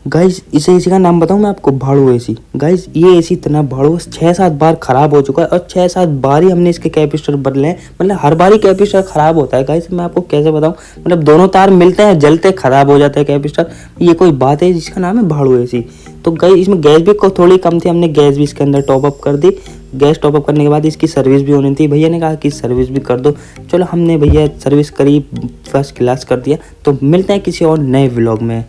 Guys इस AC का नाम बताऊं मैं आपको, भाड़ू एसी। गाइस ये एसी इतना भाड़ू 6-7 बार खराब हो चुका है और 6-7 बार ही हमने इसके कैपेसिटर बदले हैं। मतलब हर बार ही कैपेसिटर खराब होता है गाइस, मैं आपको कैसे बताऊं। मतलब दोनों तार मिलते हैं, जलते खराब हो जाता है कैपेसिटर। ये कोई बात है जिसका नाम है भाड़ू एसी। तो गाइस इसमें गैस भी थोड़ी कम थी, हमने गैस भी इसके अंदर टॉप अप कर दी। गैस टॉप अप करने के बाद इसकी सर्विस भी होनी थी, भैया ने कहा कि सर्विस भी कर दो। चलो हमने भैया सर्विस करी, फर्स्ट क्लास कर दिया। तो मिलते हैं किसी और नए व्लॉग में।